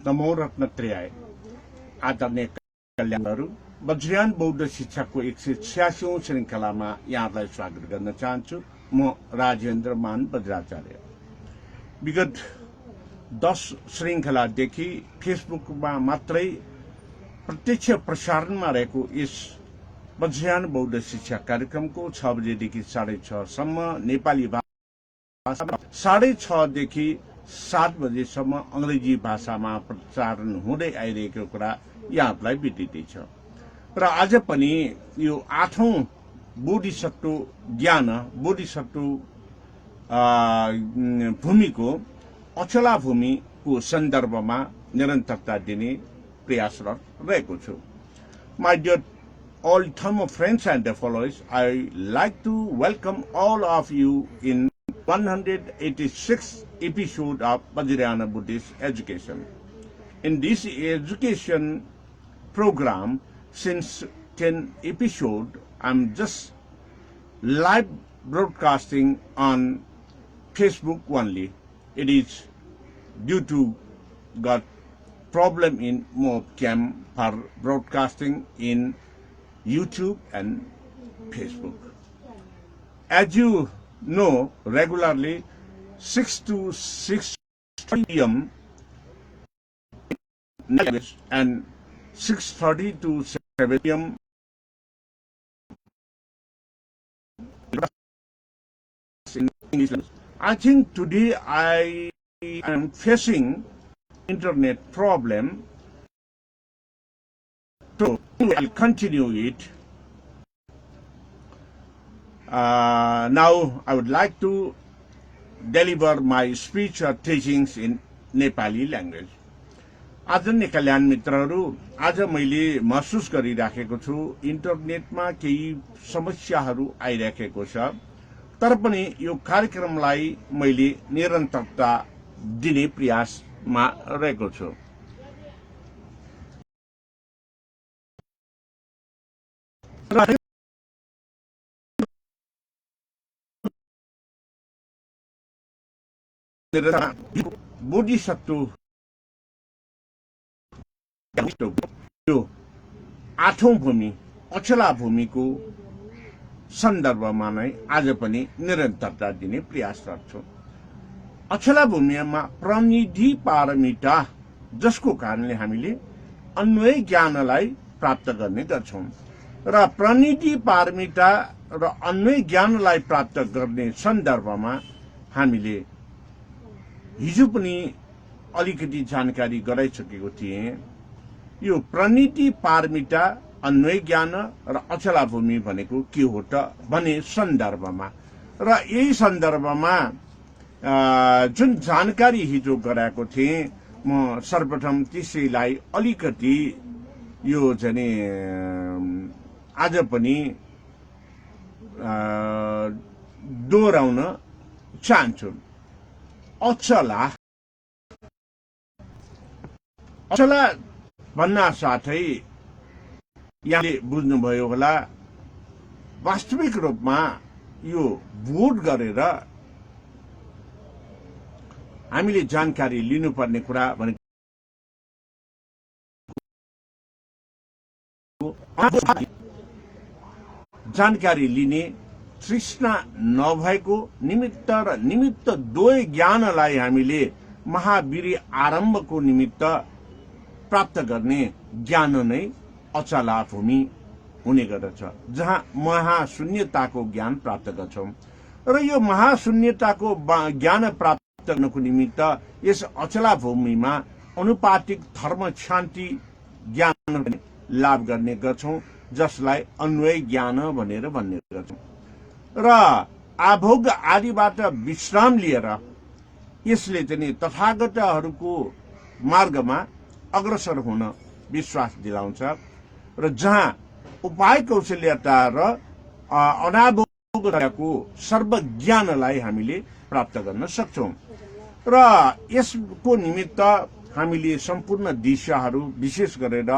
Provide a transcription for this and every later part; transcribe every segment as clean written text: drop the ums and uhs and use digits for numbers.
नमो रत्नत्रयाय आदरणीय कल्याणहरू वज्रयान बौद्ध शिक्षाको 186औं श्रृङ्खलामा यहाँलाई स्वागत गर्न चाहन्छु। म राजेन्द्र मान बज्राचार्य। विगत 10 श्रृङ्खलादेखि फेसबुकमा मात्रै प्रत्यक्ष प्रसारणमा रहेको यस वज्रयान बौद्ध शिक्षा कार्यक्रमको 6 बजेदेखि 6:30 सम्म नेपाली भाषा 6:30 देखि 7 बजेसम्म अंग्रेजी भाषामा प्रसारण हुँदै आइरहेको कुरा यहाँलाई बितिदैछ। र आज पनि यो 8औं बोधिसत्व ज्ञान बोधिसत्व भूमिको अचला भूमिको सन्दर्भमा निरन्तरता दिने प्रयासरत रहेको छु। My dear all Tamil friends and followers, I like to welcome all of you in 186th episode of Vajrayana Buddhist Education. In this education program, since 10 episode, I'm just live broadcasting on Facebook only. It is due to got problem in Mobcam for broadcasting in YouTube and Facebook. As you know, regularly 6 to 6:30 p.m. and 6:30 to 7 p.m. in English. I think today I am facing internet problem, so I'll continue it. Now I would like to deliver my speech or teachings in Nepali language. आदरणीय कल्याण मित्रहरू, आज मैले महसुस गरिराखेको छु इन्टरनेटमा केही समस्याहरू आइराखेको छ, तर पनि यो कार्यक्रमलाई मैले निरन्तरता दिने प्रयासमा रहेको छु। बोधिसत्व यो 8औं भूमि अचला भूमिको सन्दर्भमा नै आज पनि निरन्तरता दिने प्रयास गर्छु। अचला भूमिमा प्रणिधि पारमिता, जसको कारणले हामीले अन्वय ज्ञानलाई प्राप्त गर्ने गर्छौं। र प्रणिधि पारमिता र अन्वय ज्ञानलाई प्राप्त गर्ने सन्दर्भमा हामीले हिजो पनि अलिकति जानकारी गराइसकेको थिएँ। यो प्रणिधि पारमिता, अन्वय ज्ञान र अचला भूमि भनेको के हो त भन्ने सन्दर्भमा, र यही सन्दर्भमा जुन जानकारी हिजो गराएको थिएँ, म सर्वप्रथम त्यसैलाई अलिकति यो चाहिँ आज पनि दोहोऱ्याउन चाहन्छु। अचला भन्ना साथै यहाँले बुझ्नुभयो होला, वास्तविक रूपमा यो भोट गरेर हामीले जानकारी लिनुपर्ने कुरा भनेको जानकारी लिने तृष्णा नभएको निमित्त र निमित्त दुवै ज्ञानलाई हामीले महावीर आरम्भको निमित्त प्राप्त गर्ने ज्ञान नै अचला भूमि हुने गर्दछ, जहाँ महाशून्यताको ज्ञान प्राप्त गर्छौं। र यो महाशून्यताको ज्ञान प्राप्त गर्नको निमित्त यस अचला भूमिमा अनुपातिक धर्म शान्ति ज्ञान लाभ गर्ने गर्छौं, जसलाई अन्वय ज्ञान भनेर भन्ने गर्छौं। र आभोग आदिबाट विश्राम लिएर यसले चाहिँ तथागतहरूको मार्गमा अग्रसर हुन विश्वास दिलाउँछ, र जहाँ उपाय कौशल्यता र अनाभोगको सर्वज्ञानलाई हामीले प्राप्त गर्न सक्छौं। र यसको निमित्त हामीले सम्पूर्ण दिशाहरू, विशेष गरेर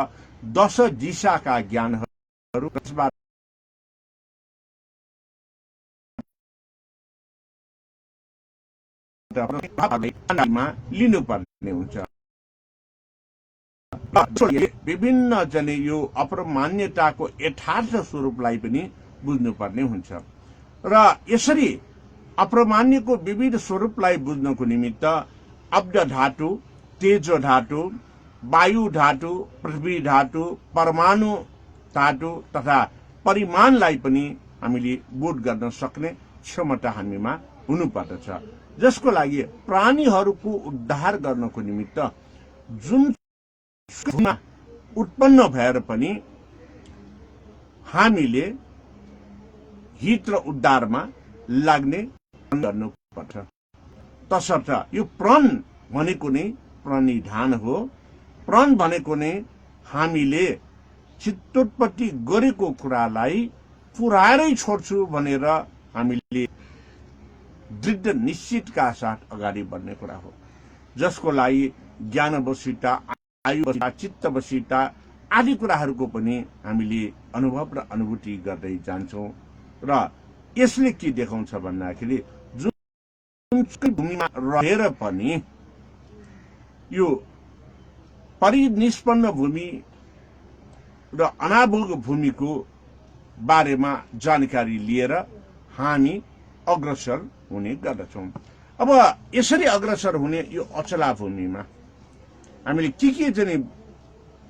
10 दिशाका ज्ञानहरू लिनुपर्ने हुन्छ। विभिन्न चाहिँ यो अप्रमान्यताको यथार्थ स्वरूपलाई पनि बुझ्नुपर्ने हुन्छ र यसरी अप्रमान्यको विविध स्वरूपलाई बुझ्नको निमित्त अब्ध धातु, तेजो धातु, वायु धातु, पृथ्वी धातु, परमाणु धातु तथा परिमाणलाई पनि हामीले बोध गर्न सक्ने क्षमता हामीमा हुनुपर्दछ, जसको लागि प्राणीहरूको उद्धार गर्नको निमित्त जुन उत्पन्न भएर पनि हामीले हित र उद्धारमा लाग्ने गर्नुपर्छ। तसर्थ यो प्रण भनेको नै प्रणिधान हो। प्रण भनेको नै हामीले चित्तोत्पत्ति गरेको कुरालाई पुराएरै छोड्छु भनेर हामीले दृढ निश्चितका साथ अगाडि बढ्ने कुरा हो, जसको लागि ज्ञान वशिता, आयु वशिता, चित्त वशिता आदि कुराहरूको पनि हामीले अनुभव र अनुभूति गर्दै जान्छौँ। र यसले के देखाउँछ भन्दाखेरि जुन भूमिमा रहेर पनि यो परिनिष्पन्न भूमि र अनाभोग भूमिको बारेमा जानकारी लिएर हामी अग्रसर हुने गर्दछौँ। अब यसरी अग्रसर हुने यो अचला भूमिमा हामीले के चाहिँ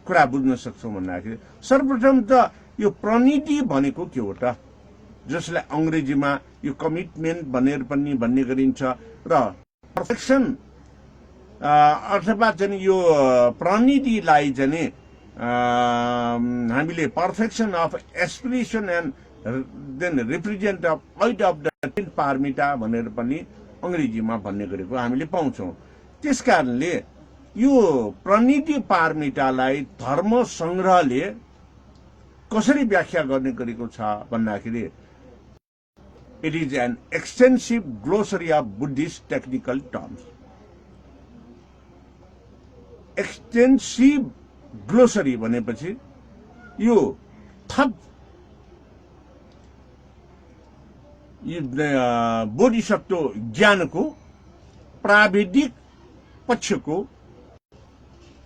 कुरा बुझ्न सक्छौँ भन्दाखेरि सर्वप्रथम त यो प्रणिति भनेको के हो त, जसलाई अंग्रेजीमा यो कमिटमेन्ट भनेर पनि भन्ने गरिन्छ र पर्फेक्सन अथवा चाहिँ यो प्रणितिलाई चाहिँ हामीले perfection of aspiration and then represent of eight of the paramita भनेर पनि अंग्रेजीमा भन्ने गरेको हामीले पाउँछौँ। त्यसकारणले यो प्रणिति पारमितालाई धर्म संग्रहले कसरी व्याख्या गर्ने गरेको छ भन्दाखेरि it is an extensive glossary of Buddhist technical terms. Extensive glossary भनेपछि यो थप बोधिसत्व ज्ञानको प्राविधिक पक्षको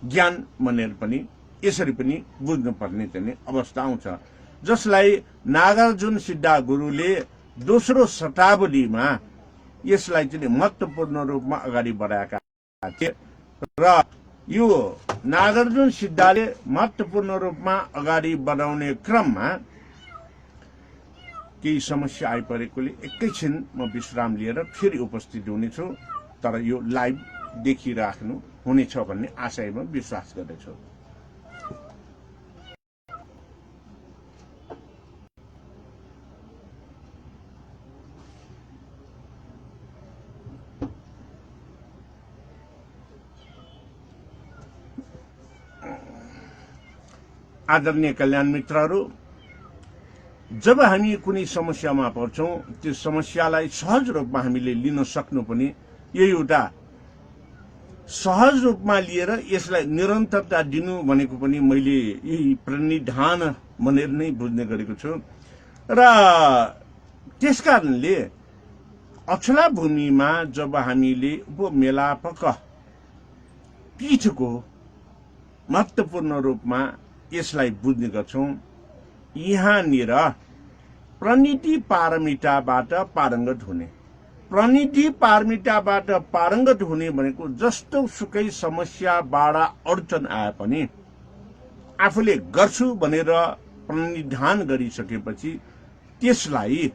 ज्ञान भनेर पनि यसरी पनि बुझ्नुपर्ने चाहिँ अवस्था आउँछ, जसलाई नागार्जुन सिद्धा गुरुले दोस्रो शताब्दीमा यसलाई चाहिँ महत्त्वपूर्ण रूपमा अगाडि बढाएका थिए र यो नागार्जुन सिद्धाले महत्त्वपूर्ण रूपमा अगाडि बढाउने क्रममा केही समस्या आइपरेकोले एकैछिन म विश्राम लिएर फेरि उपस्थित हुनेछु, तर यो लाइभ देखिराख्नु हुनेछ भन्ने आशयमा विश्वास गर्दछु। आदरणीय कल्याण मित्रहरू, जब हामी कुनै समस्यामा पर्छौं त्यो समस्यालाई सहज रूपमा हामीले लिन सक्नु पनि यो एउटा सहज रूपमा लिएर यसलाई निरन्तरता दिनु भनेको पनि मैले यही प्रणिधान भनेर नै बुझ्ने गरेको छु र त्यसकारणले अचला भूमिमा जब हामीले उपमेलापक पीठको महत्त्वपूर्ण रूपमा यसलाई बुझ्ने गर्छौं, यहाँनिर प्रणिति पारमिताबाट पारङ्गत हुने, प्रणिति पारमिताबाट पारङ्गत हुने भनेको जस्तो सुकै समस्या बाडा अडचन आए पनि आफूले गर्छु भनेर प्रणिधान गरिसकेपछि त्यसलाई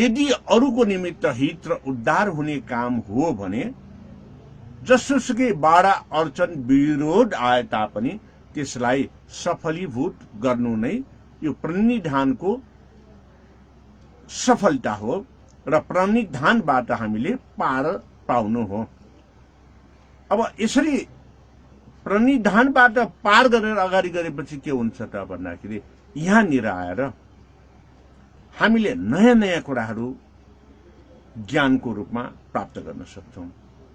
यदि अरूको निमित्त हित र उद्धार हुने काम हो भने जसोसुकै बाडा अडचन विरोध आए तापनि त्यसलाई सफलीभूत गर्नु नै यो प्रणिधानको सफलता हो र प्रणिधानबाट हामीले पार पाउनु हो। अब यसरी प्रणिधानबाट पार गरेर अगाडि गरेपछि के हुन्छ त भन्दाखेरि यहाँनिर आएर हामीले नयाँ नयाँ कुराहरू ज्ञानको रूपमा प्राप्त गर्न सक्छौं।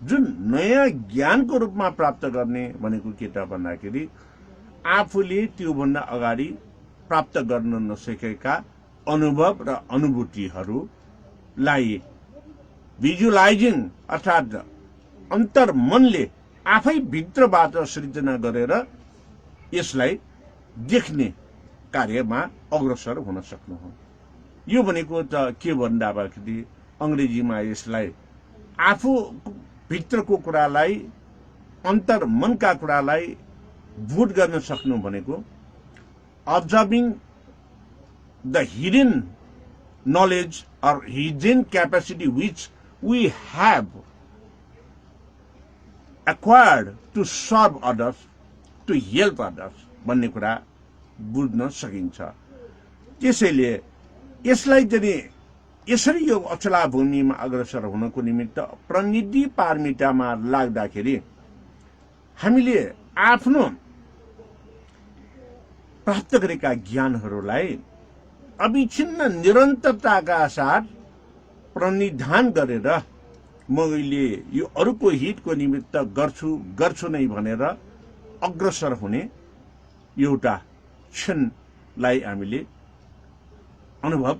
जुन नयाँ ज्ञानको रूपमा प्राप्त गर्ने भनेको के त भन्दाखेरि आफूले त्योभन्दा अगाडि प्राप्त गर्न नसकेका अनुभव र अनुभूतिहरूलाई भिजुअलाइजिङ अर्थात् अन्तर्मनले आफै भित्रबाट सृजना गरेर यसलाई देख्ने कार्यमा अग्रसर हुन सक्नु हो। यो भनेको त के भन्दाखेरि अंग्रेजीमा यसलाई आफू भित्रको कुरालाई अन्तर मनका कुरालाई बुझ गर्न सक्नु भनेको observing the hidden knowledge or hidden capacity which we have acquired to serve others, to help others भन्ने कुरा बुझ्न सकिन्छ। त्यसैले यसलाई चाहिँ यसरी यो अचला भूमिमा अग्रसर हुनको निमित्त प्रतिनिधि पारमितामा लाग्दाखेरि हामीले आफ्नो प्राप्त गरेका ज्ञानहरूलाई अविच्छिन्न निरन्तरताका साथ प्रणिधान गरेर मैले यो अरूको हितको निमित्त गर्छु नै भनेर अग्रसर हुने एउटा क्षणलाई हामीले अनुभव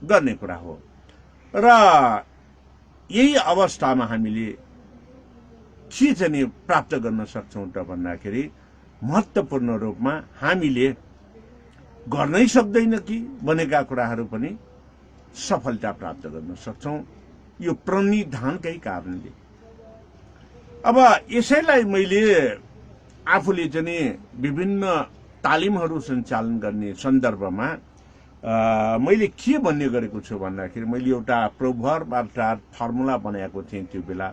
गर्ने कुरा हो। र यही अवस्थामा हामीले के चाहिँ प्राप्त गर्न सक्छौं त भन्दाखेरि महत्त्वपूर्ण रूपमा हामीले गर्नै सक्दैन कि भनेका कुराहरू पनि सफलता प्राप्त गर्न सक्छौं यो प्रणिधानकै कारणले। अब यसैलाई मैले आफूले चाहिँ विभिन्न तालिमहरू सञ्चालन गर्ने सन्दर्भमा मैले के भन्ने गरेको छु भन्दाखेरि मैले एउटा प्रोभर्ब अर्थात् फर्मुला बनाएको थिएँ त्यो बेला,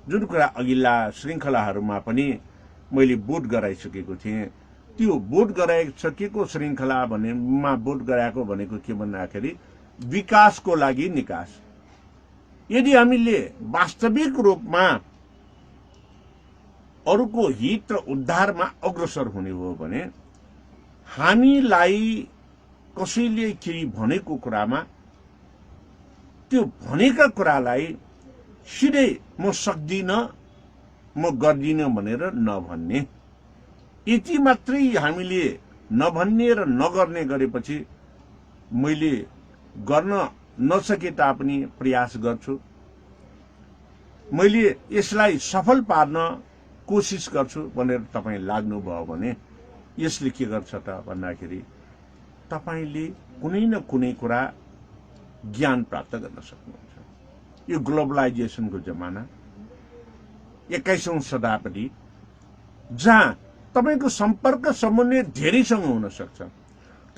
जुन कुरा अघिल्ला श्रृङ्खलाहरूमा पनि मैले बोध गराइसकेको थिएँ। त्यो बोध गराइसकेको श्रृङ्खला भन्नेमा बोध गराएको भनेको के भन्दाखेरि विकासको लागि निकास। यदि हामीले वास्तविक रूपमा अरूको हित र उद्धारमा अग्रसर हुने हो भने हामीलाई कसैले केही भनेको कुरामा त्यो भनेका कुरालाई सिधै म सक्दिन म गर्दिन भनेर नभन्ने, यति मात्रै हामीले नभन्ने र नगर्ने गरेपछि मैले गर्न नसके तापनि प्रयास गर्छु, मैले यसलाई सफल पार्न कोसिस गर्छु भनेर तपाईँ लाग्नुभयो भने यसले के गर्छ त भन्दाखेरि तपाईले कुनै न कुनै कुरा ज्ञान प्राप्त गर्न सक्नुहुन्छ। यो ग्लोबलाइजेसनको जमाना 21औं शताब्दी जहाँ तपाईको सम्पर्क समन्वय धेरैसँग हुन सक्छ,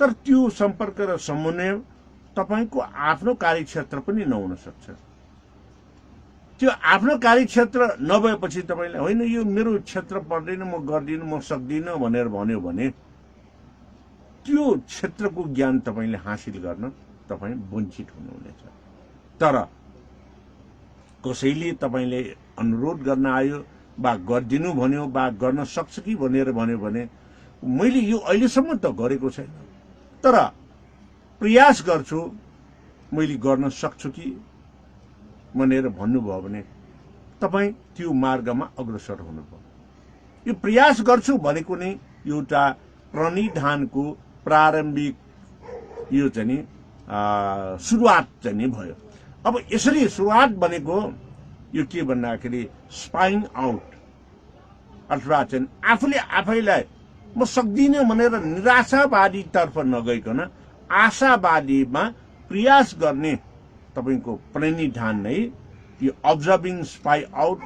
तर त्यो सम्पर्क र समन्वय तपाईको आफ्नो कार्यक्षेत्र पनि नहुन सक्छ। त्यो आफ्नो कार्यक्षेत्र नभएपछि तपाईलाई होइन यो मेरो क्षेत्र पर्दैन म गर्दिन म सक्दिन भनेर भन्यो भने त्यो क्षेत्रको ज्ञान तपाईले हासिल गर्न तपाई वञ्चित हुनुहुनेछ। तर कसैले तपाईले अनुरोध गर्न आयो वा गर्दिनु भन्यो वा गर्न सक्छ कि भनेर भन्यो भने मैले यो अहिलेसम्म त गरेको छैन तर प्रयास गर्छु मैले गर्न सक्छु कि भनेर भन्नुभयो भने तपाई त्यो मार्गमा अग्रसर हुनुभयो। यो प्रयास गर्छु भनेको नै एउटा प्रणिधानको प्रारम्भिक यो चाहिँ सुरुवात चाहिँ भयो। अब यसरी सुरुवात भनेको यो के भन्दाखेरि स्पाइङ आउट अथवा चाहिँ आफूले आफैलाई म सक्दिन भनेर निराशावादी तर्फ नगइकन आशावादीमा प्रयास गर्ने तपाईको प्रणिधान नै यो अब्जर्भिङ स्पाई आउट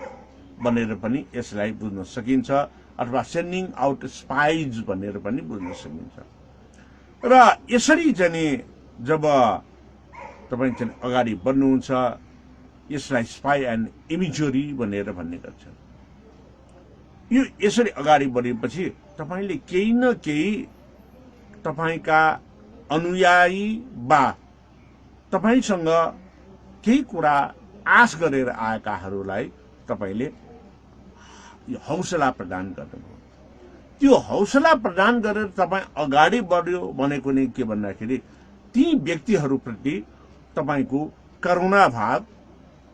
भनेर पनि यसलाई बुझ्न सकिन्छ अथवा सेन्डिङ आउट स्पाइज भनेर पनि बुझ्न सकिन्छ। र यसरी चाहिँ जब तपाई चाहिँ अगाडि बढ्नुहुन्छ यसलाई स्पाई एन्ड इमेजरी भनेर भन्ने गर्छ। यो यसरी अगाडि बढेपछि तपाईले केही न केही तपाईका अनुयायी वा तपाईसँग केही कुरा आश गरेर आएकाहरूलाई तपाईले हौसला प्रदान गर्नुभयो। त्यो हौसला प्रदान गरेर तपाई अगाडि बढ्यो भनेको नै के भन्दाखेरि ती व्यक्तिहरूप्रति तपाईको करुणा भाव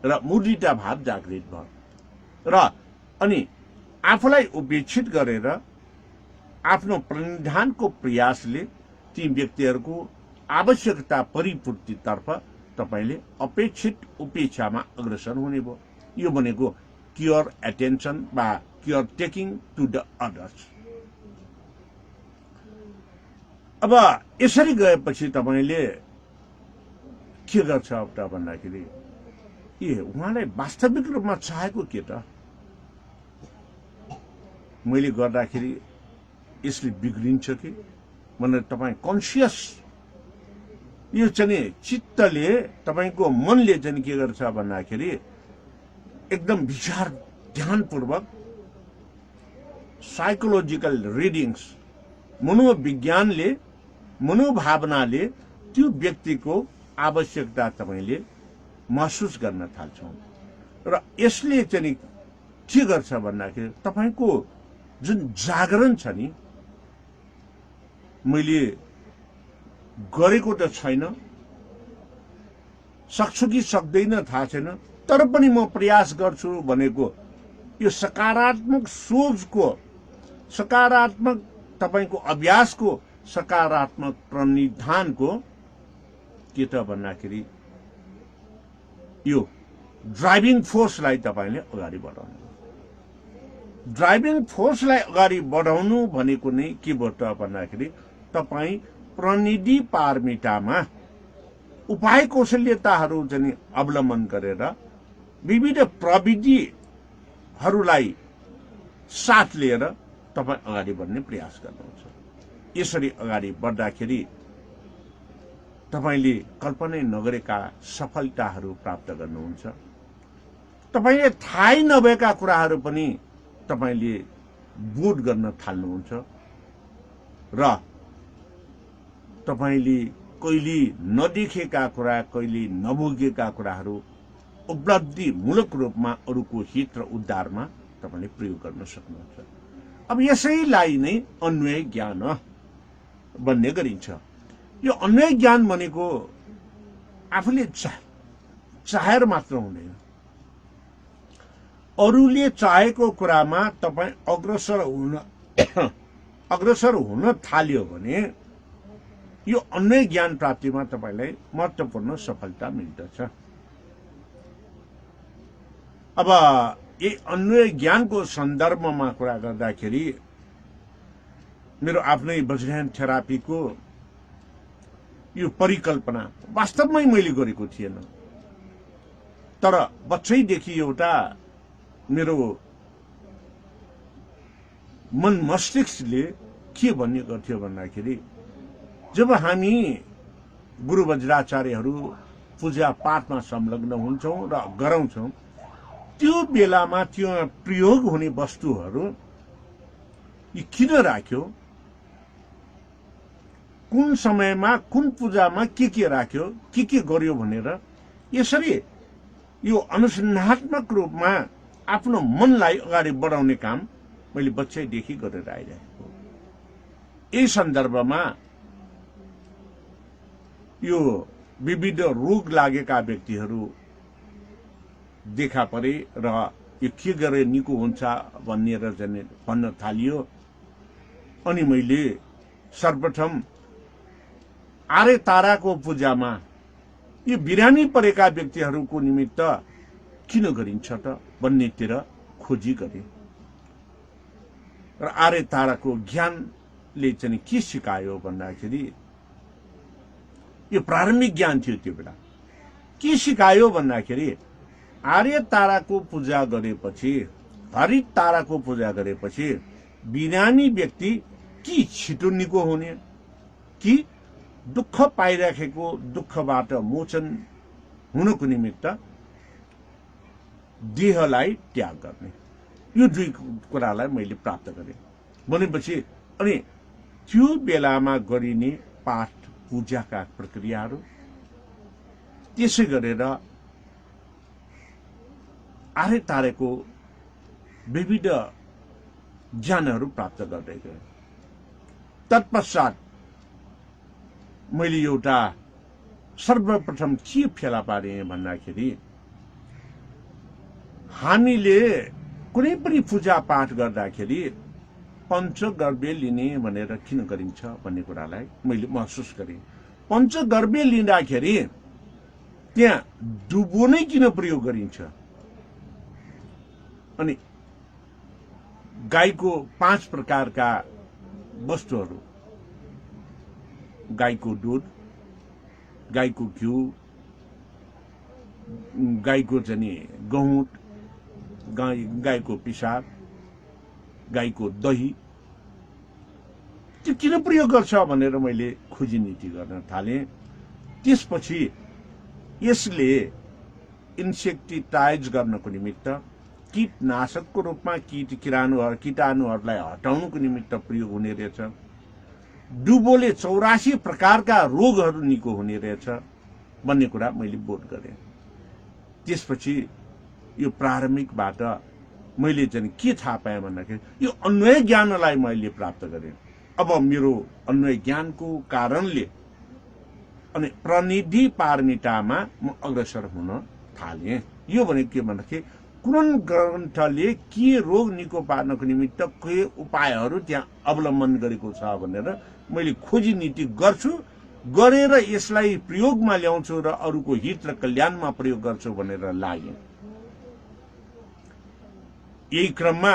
र मुदिता भाव जागृत भयो र अनि आफूलाई उपेक्षित गरेर आफ्नो प्रणिधानको प्रयासले ती व्यक्तिहरूको आवश्यकता परिपूर्तितर्फ तपाईले अपेक्षित उपेक्षामा अग्रसर हुने भयो। यो भनेको क्योर एटेन्सन वा care taking to the others. अब यसरी गएपछि तपाईँले के गर्छ त भन्दाखेरि उहाँलाई वास्तविक रूपमा चाहेको के त? मैले गर्दाखेरि यसले बिग्रिन्छ कि भनेर तपाईँ कन्सियस यो चाहिँ चित्तले तपाईँको मनले चाहिँ के गर्छ भन्दाखेरि एकदम विचार ध्यानपूर्वक साइकोलोजिकल रिडिङ्स मनोविज्ञानले मनोभावनाले त्यो व्यक्तिको आवश्यकता तपाईँले महसुस गर्न थाल्छौँ र यसले चाहिँ के गर्छ भन्दाखेरि तपाईँको जुन जागरण छ नि, मैले गरेको त छैन, सक्छु कि सक्दैन थाहा छैन, तर पनि म प्रयास गर्छु भनेको यो सकारात्मक सोचको, सकारात्मक तपाईँको अभ्यासको, सकारात्मक प्रणिधानको के त भन्दाखेरि यो ड्राइभिङ फोर्सलाई तपाईँले अगाडि बढाउनु। ड्राइभिङ फोर्सलाई अगाडि बढाउनु भनेको नै के भयो त भन्दाखेरि तपाईँ प्रणिधि पारमितामा उपाय कौशल्यताहरू चाहिँ अवलम्बन गरेर विविध प्रविधिहरूलाई साथ लिएर तपाईँ अगाडि बढ्ने प्रयास गर्नुहुन्छ। यसरी अगाडि बढ्दाखेरि तपाईले कल्पना नगरेका सफलताहरू प्राप्त गर्नुहुन्छ। तपाईले थाहै नभएका कुराहरू पनि तपाईले बोध गर्न थाल्नुहुन्छ र तपाईले कहिले नदेखेका कुरा, कहिले नभोगेका कुराहरू उपलब्धिमूलक रूपमा अरूको हित र उद्धारमा तपाईले प्रयोग गर्न सक्नुहुन्छ। अब यसैलाई नै अन्वय ज्ञान भन्ने गरिन्छ। यो अन्वय ज्ञान भनेको आफूले चाहेर मात्र हुँदैन, अरूले चाहेको कुरामा तपाईँ अग्रसर हुन थाल्यो भने यो अन्वय ज्ञान प्राप्तिमा तपाईलाई महत्त्वपूर्ण सफलता मिल्दछ। अब यी अन्वय ज्ञानको सन्दर्भमा कुरा गर्दाखेरि मेरो आफ्नै वज्रयान थेरापीको यो परिकल्पना वास्तवमै मैले गरेको थिएन, तर बच्चैदेखि एउटा मेरो मन मस्तिष्कले के भन्ने गर्थ्यो भन्दाखेरि जब हामी गुरु वज्राचार्यहरू पूजा पाठमा संलग्न हुन्छौं र गराउँछौं, त्यो बेलामा त्यो प्रयोग हुने वस्तुहरू यी किन राख्यो, कुन समयमा कुन पूजामा के राख्यो, के गर्यो भनेर यसरी यो अनुसन्धात्मक रूपमा आफ्नो मनलाई अगाडि बढाउने काम मैले बच्चैदेखि गरेर आइरहेको। यही सन्दर्भमा यो विविध रोग लागेका व्यक्तिहरू देखा परे र यो के गरे निको हुन्छ भनेर भन्न थालियो। अनि मैले सर्वप्रथम आर्य ताराको पूजामा यो बिरामी परेका व्यक्तिहरूको निमित्त किन गरिन्छ त भन्नेतिर खोजी गरे र आर्य ताराको ज्ञानले चाहिँ के सिकायो भन्दाखेरि यो प्रारम्भिक ज्ञान थियो। त्यो बेला के सिकायो भन्दाखेरि आर्य ताराको पूजा गरेपछि, हरित ताराको पूजा गरेपछि बिरामी व्यक्ति कि छिटो निको हुने, कि दुःख पाइराखेको दुःखबाट मोचन हुनको निमित्त देहलाई त्याग गर्ने, यो दुई कुरालाई मैले प्राप्त गरेँ भनेपछि अनि त्यो बेलामा गरिने पाठ पूजाका प्रक्रियाहरू त्यसै गरेर आर्य ताराको विविध ज्ञानहरू प्राप्त गर्दै गए। तत्पश्चात मैले एउटा सर्वप्रथम के फेला पारेँ भन्दाखेरि हामीले कुनै पनि पूजा पाठ गर्दाखेरि पञ्चगव्य लिने भनेर किन गरिन्छ भन्ने कुरालाई मैले महसुस गरेँ। पञ्चगव्य लिँदाखेरि त्यहाँ डुबो नै किन प्रयोग गरिन्छ, अनि गाईको 5 प्रकारका वस्तुहरू, गाईको दूध, गाईको घिउ, गाईको चाहिँ गहुँट, गाईको पिसाब, गाईको दही, त्यो किन प्रयोग गर्छ भनेर मैले खोजी नीति गर्न थालेँ। त्यसपछि यसले इन्सेक्टिसाइड गर्नको निमित्त, कीटनाशकको रूपमा कीटाणुहरूलाई हटाउनको निमित्त प्रयोग हुने रहेछ। डुबोले 84 प्रकारका रोगहरू निको हुने रहेछ भन्ने कुरा मैले बोध गरेँ। त्यसपछि यो प्रारम्भिकबाट मैले चाहिँ के थाहा पाएँ भन्दाखेरि यो अन्वय ज्ञानलाई मैले प्राप्त गरेँ। अब मेरो अन्वय ज्ञानको कारणले अनि प्रतिनिधि पारमितामा म अग्रसर हुन थालेँ। यो भनेको के भन्दाखेरि कुन ग्रन्थले के रोग निको पार्नको निमित्त के उपायहरू त्यहाँ अवलम्बन गरेको छ भनेर मैले खोजी नीति गर्छु, गरेर यसलाई प्रयोगमा ल्याउँछु र अरूको हित र कल्याणमा प्रयोग गर्छु भनेर लागेँ। यही क्रममा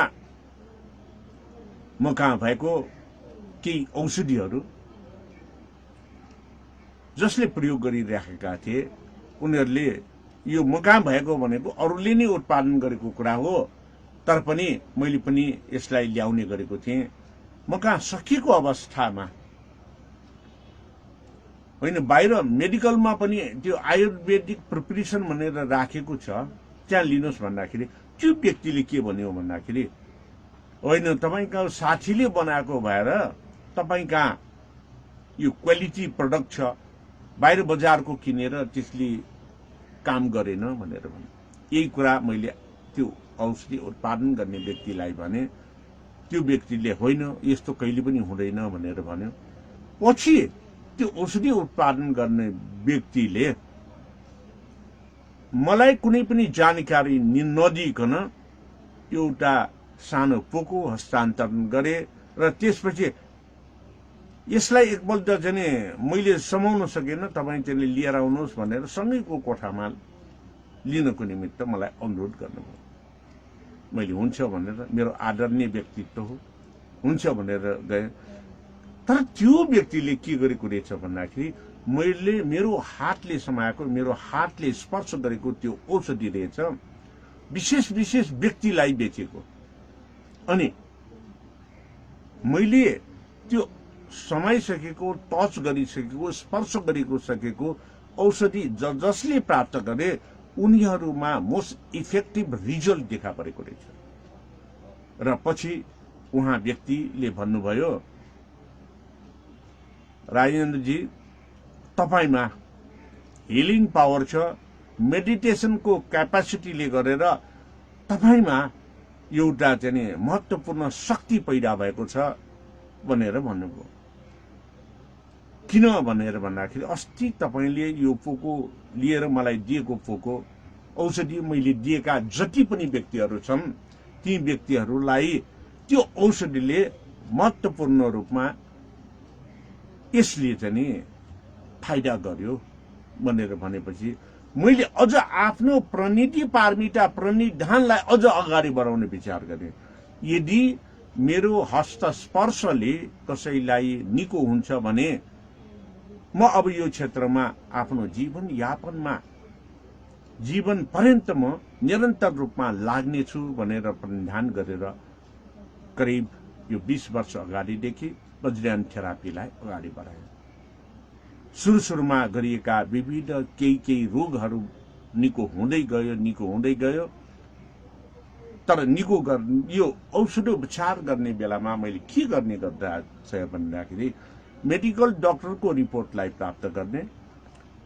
म कहाँ भएको केही औषधिहरू जसले प्रयोग गरिराखेका थिए, उनीहरूले यो म कहाँ भएको भनेको अरूले नै उत्पादन गरेको कुरा हो, तर पनि मैले पनि यसलाई ल्याउने गरेको थिएँ। म कहाँ सकिएको अवस्थामा होइन, बाहिर मेडिकलमा पनि त्यो आयुर्वेदिक प्रिपरेसन भनेर राखेको छ, त्यहाँ लिनुहोस् भन्दाखेरि त्यो व्यक्तिले के भन्यो भन्दाखेरि होइन, तपाईँको साथीले बनाएको भएर तपाईँ कहाँ यो क्वालिटी प्रडक्ट छ, बाहिर बजारको किनेर त्यसले काम गरेन भनेर भने। यही कुरा मैले त्यो औषधि उत्पादन गर्ने व्यक्तिलाई भने, त्यो व्यक्तिले होइन यस्तो कहिले पनि हुँदैन भनेर भन्यो। पछि त्यो औषधि उत्पादन गर्ने व्यक्तिले मलाई कुनै पनि जानकारी नदिइकन एउटा सानो पोको हस्तान्तरण गरे र त्यसपछि यसलाई एकपल्ट चाहिँ मैले समाउन सकेन, तपाईँ त्यसले लिएर आउनुहोस् भनेर सँगैको कोठामा लिनको निमित्त मलाई अनुरोध गर्नुभयो। मैले हुन्छ भनेर, मेरो आदरणीय व्यक्तित्व हो, हुन्छ भनेर गएँ। तर त्यो व्यक्तिले के गरेको रहेछ भन्दाखेरि मैले मेरो हातले समाएको, मेरो हातले स्पर्श गरेको त्यो औषधि रहेछ, विशेष विशेष व्यक्तिलाई बेचेको। अनि मैले त्यो समाइसकेको, टच गरिसकेको, स्पर्श गरेको सकेको औषधि जसले प्राप्त गरे उनीहरूमा मोस्ट इफेक्टिभ रिजल्ट देखा परेको रहेछ। र पछि उहाँ व्यक्तिले भन्नुभयो, राजेन्द्रजी तपाईमा हिलिङ पावर छ, मेडिटेसनको क्यापासिटीले गरेर तपाईमा एउटा चाहिँ महत्त्वपूर्ण शक्ति पैदा भएको छ भनेर भन्नुभयो। किन भनेर भन्दाखेरि अस्ति तपाईले यो पोको लिएर मलाई दिएको पोको औषधि मैले दिएका जति पनि व्यक्तिहरू छन्, ती व्यक्तिहरूलाई त्यो औषधिले महत्त्वपूर्ण रूपमा यसले चाहिँ फाइदा गर्यो भनेर भनेपछि मैले अझ आफ्नो प्रणिति पारमिता प्रणिधानलाई अझ अगाडि बढाउने विचार गरेँ। यदि मेरो हस्तस्पर्शले कसैलाई निको हुन्छ भने म अब यो क्षेत्रमा आफ्नो जीवन यापनमा जीवन पर्यन्त म निरन्तर रूपमा लाग्नेछु भनेर प्रणिधान गरेर करिब यो 20 वर्ष अगाडिदेखि वज्रयान थेरापीलाई अगाडि बढाए। सुरुमा गरिएका विविध केही रोगहरू निको हुँदै गयो। तर निको यो औषधोपचार गर्ने बेलामा मैले के गर्ने गर्दा भन्दाखेरि मेडिकल डाक्टरको रिपोर्टलाई प्राप्त गर्ने,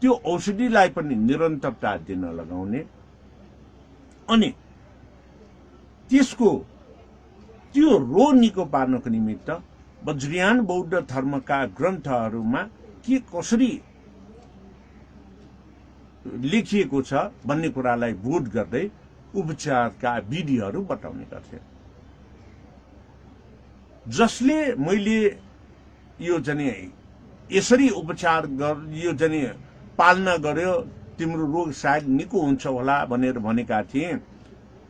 त्यो औषधिलाई पनि निरन्तरता दिन लगाउने, अनि त्यसको त्यो रोग निको पार्नको निमित्त वज्रयान बौद्ध धर्मका ग्रन्थहरूमा के कसरी लेखिएको छ भन्ने कुरालाई बोध गर्दै उपचारका विधिहरू बताउने गर्थे। जसले मैले यो चाहिँ यसरी उपचार यो चाहिँ पालना गर्यो तिम्रो रोग सायद निको हुन्छ होला भनेर भनेका थिए,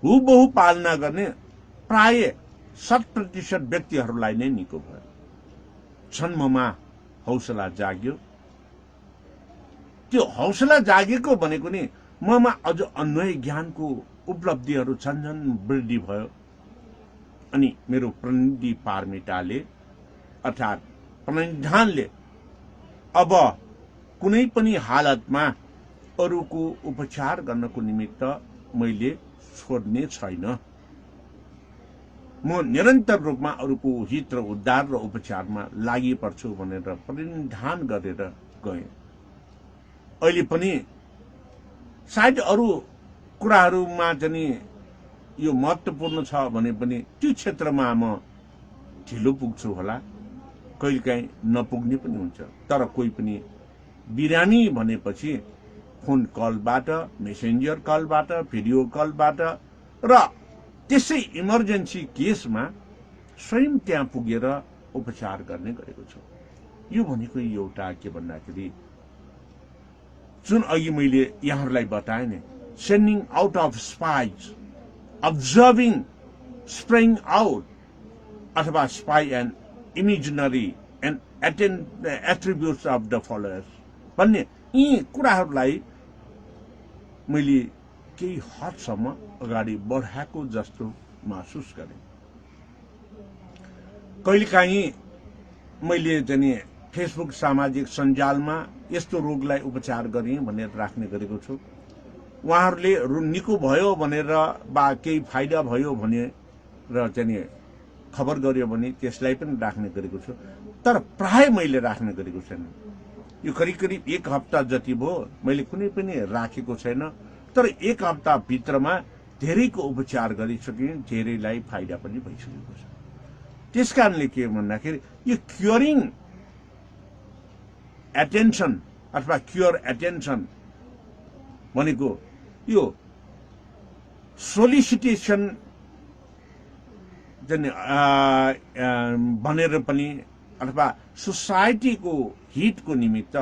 हुबहु पालना गर्ने प्राय 100% व्यक्तिहरूलाई नै निको भयो। जन्ममा हौसला जाग्यो। त्यो हौसला जागेको भनेको नि ममा अझ अन्वय ज्ञानको उपलब्धिहरू झन्झन वृद्धि भयो। अनि मेरो प्रणिधि पारमिताले अर्थात् प्रणिधानले अब कुनै पनि हालतमा अरूको उपचार गर्नको निमित्त मैले छोड्ने छैन। म निरन्तर रूपमा अरूको हित र उद्धार र उपचारमा लागि पर्छु भनेर प्रणिधान गरेर गएँ। अहिले पनि सायद अरू कुराहरूमा चाहिँ यो महत्त्वपूर्ण छ भने पनि त्यो क्षेत्रमा म ढिलो पुग्छु होला, कहिलेकाहीँ नपुग्ने पनि हुन्छ। तर कोही पनि बिरामी भनेपछि फोन कलबाट, मेसेन्जर कलबाट, भिडियो कलबाट र त्यसै इमर्जेन्सी केसमा स्वयं त्यहाँ पुगेर उपचार गर्ने गरेको छु। यो भनेको एउटा के भन्दाखेरि जुन अघि मैले यहाँहरूलाई बताएँ नि, sending out of spies, observing, spraying out, अथवा spy and imaginary and attributes of the followers भन्ने यी कुराहरूलाई मैले केही हदसम्म अगाडि बढाएको जस्तो महसुस गरेँ। कहिलेकाहीँ मैले चाहिँ फेसबुक सामाजिक सञ्जालमा यस्तो रोगलाई उपचार गरेँ भनेर राख्ने गरेको छु। उहाँहरूले निको भयो भनेर बा केही फाइदा भयो भनेर चाहिँ खबर गर्यो भने त्यसलाई पनि राख्ने गरेको छु। तर प्राय मैले राख्ने गरेको छैन। यो करिब करिब 1 हप्ता जति भयो मैले कुनै पनि राखेको छैन। तर 1 हप्ता भित्रमा धेरैको उपचार गरिसकेँ, धेरैलाई फाइदा पनि भइसकेको छ। त्यसकारणले के भन्दाखेरि यो क्युरिङ एटेन्सन अथवा क्युर एटेन्सन भनेको यो सोलिसिटेसन भनेर पनि अथवा सोसाइटीको हितको निमित्त,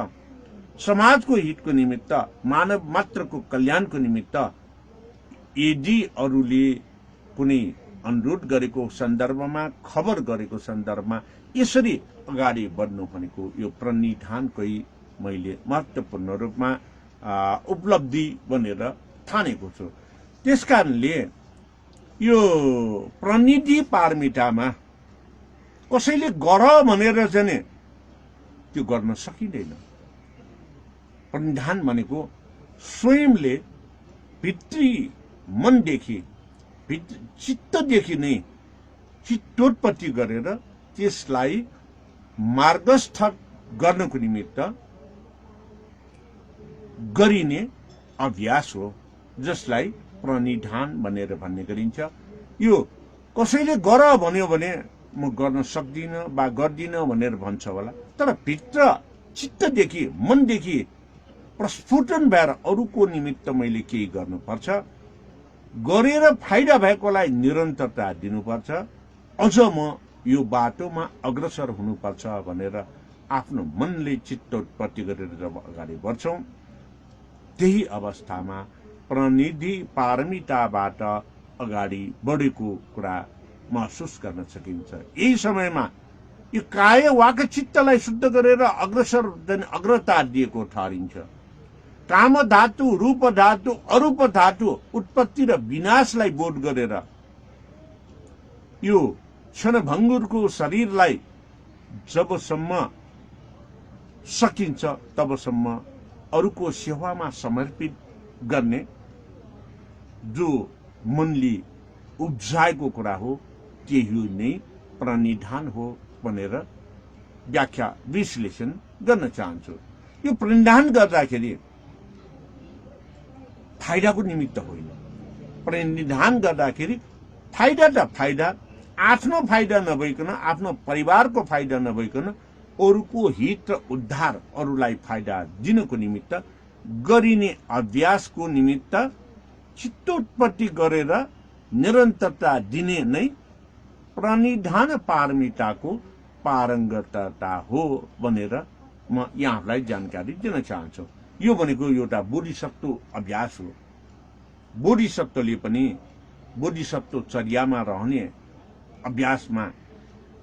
समाजको हितको निमित्त, मानव मात्रको कल्याणको निमित्त यदि अरूले कुनै अनुरोध गरेको सन्दर्भमा, खबर गरेको सन्दर्भमा यसरी अगाडि बढ्नु भनेको यो प्रणिधानकै मैले महत्त्वपूर्ण रूपमा उपलब्धि भनेर ठानेको छु। त्यसकारणले यो प्रणिधि पारमितामा कसैले गर भनेर चाहिँ त्यो गर्न सकिँदैन। प्रणिधान भनेको स्वयंले भित्री मनदेखि, चित्तदेखि नै चित्तोत्पत्ति गरेर त्यसलाई मार्गस्थ गर्नको निमित्त गरिने अभ्यास हो, जसलाई प्रणिधान भनेर भन्ने गरिन्छ। यो कसैले गर भन्यो भने म गर्न सक्दिनँ वा गर्दिनँ भनेर भन्छ होला, तर भित्र चित्तदेखि, मनदेखि प्रस्फुटन भएर अरूको निमित्त मैले केही गर्नुपर्छ, गरेर फाइदा भएकोलाई निरन्तरता दिनुपर्छ, अझ म यो बाटोमा अग्रसर हुनुपर्छ भनेर आफ्नो मनले चित्तोत्पत्ति गरेर जब अगाडि बढ्छौं, त्यही अवस्थामा प्रणिधि पारमिताबाट अगाडि बढेको कुरा महसुस गर्न सकिन्छ। यही समयमा यो काय वाक चित्तलाई शुद्ध गरेर अग्रता दिएको ठहरिन्छ। काम धातु, रूप धातु, अरूप धातु उत्पत्ति र विनाशलाई बोध गरेर यो क्षणभङ्गुरको शरीरलाई जबसम्म सकिन्छ तबसम्म अरूको सेवामा समर्पित गर्ने जो मनले उब्जाएको कुरा हो, त्यही नै प्रणिधान हो भनेर व्याख्या विश्लेषण गर्न चाहन्छु। यो प्रणिधान गर्दाखेरि फाइदाको निमित्त होइन। प्रणिधान गर्दाखेरि फाइदा त फाइदा, आफ्नो फाइदा नभइकन, आफ्नो परिवारको फाइदा नभइकन अरूको हित र उद्धार, अरूलाई फाइदा दिनको निमित्त गरिने अभ्यासको निमित्त चित्तोत्पत्ति गरेर निरन्तरता दिने नै प्रणिधान पारमिताको पारङ्गतता हो भनेर म यहाँहरूलाई जानकारी दिन चाहन्छु। यो भनेको एउटा बोधिसत्व अभ्यास हो। बोधिसत्वले पनि बोधिसत्व चर्यामा रहने अभ्यासमा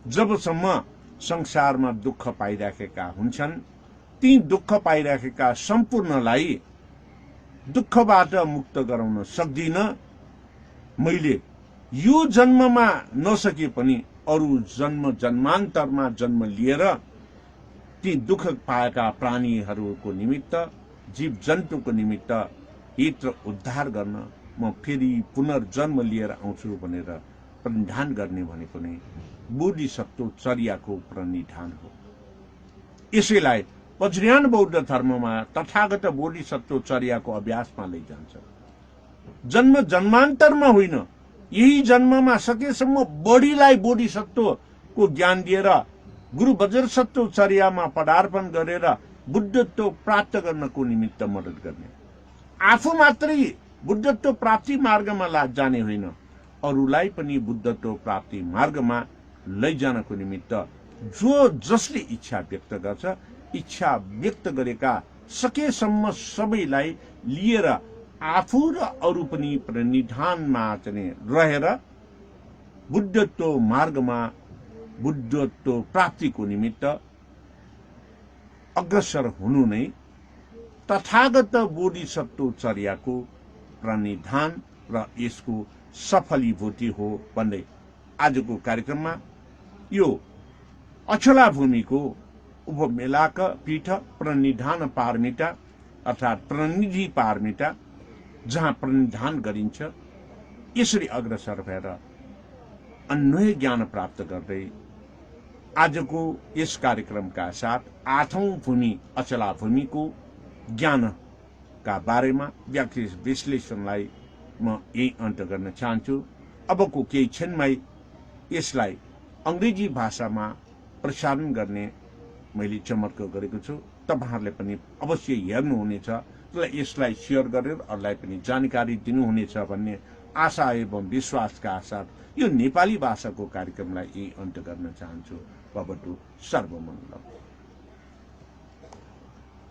जबसम्म संसारमा दुःख पाइराखेका हुन्छन् ती दुःख पाइराखेका सम्पूर्णलाई दुःखबाट मुक्त गराउन सक्दिन। मैले यो जन्ममा नसके पनि अरू जन्म जन्मान्तरमा जन्म लिएर ती दुःख पाएका प्राणीहरूको निमित्त जीव जन्तुको निमित्त हित र उद्धार गर्न म फेरि पुनर्जन्म लिएर आउँछु भनेर प्रणिधान गर्ने भनेको नै बोधिसत्व चर्याको प्रणिधान हो। यसैलाई वज्रयान बौद्ध धर्ममा तथागत बोधिसत्व चर्याको अभ्यासमा लैजान्छ। जन्म जन्मान्तरमा होइन, यही जन्ममा सकेसम्म बढीलाई बोधिसत्वको ज्ञान दिएर गुरु वज्रसत्व चर्यामा पदार्पण गरेर बुद्धत्व प्राप्त गर्नको निमित्त मद्दत गर्ने। आफू मात्रै बुद्धत्व प्राप्ति मार्गमा जाने होइन, अरूलाई पनि बुद्धत्व प्राप्ति मार्गमा लैजानको निमित्त जो जसले इच्छा व्यक्त गर्छ, इच्छा व्यक्त गरेका सकेसम्म सबैलाई लिएर आफू र अरू पनि प्रणिधानमा चाहिँ रहेर बुद्धत्व मार्गमा बुद्धत्व प्राप्तिको निमित्त अग्रसर हुनु नै तथागत बोधिसत्व चर्याको प्रणिधान र यसको सफलीभूति हो भन्दै आजको कार्यक्रममा यो अछला भूमिको उपमेलाक पीठ प्रणिधान पारमिता अर्थात् प्रणिधि पारमिता जहाँ प्रणिधान गरिन्छ, यसरी अग्रसर भएर अन्वय ज्ञान प्राप्त गर्दै आजको यस कार्यक्रमका साथ 8औं भूमि अचला भूमिको ज्ञानका बारेमा विश्लेषणलाई म यही अन्त गर्न चाहन्छु। अबको केही क्षणमै यसलाई अंग्रेजी भाषामा प्रसारण गर्ने मैले चमत्क गरेको छु। तपाईहरुले पनि अवश्य हेर्नुहुनेछ र यसलाई शेयर गरेर अरूलाई पनि जानकारी दिनुहुनेछ भन्ने आशा एवं विश्वासका साथ यो नेपाली भाषाको कार्यक्रमलाई यही अन्त गर्न चाहन्छु। भवतु सर्वमङ्गलम्।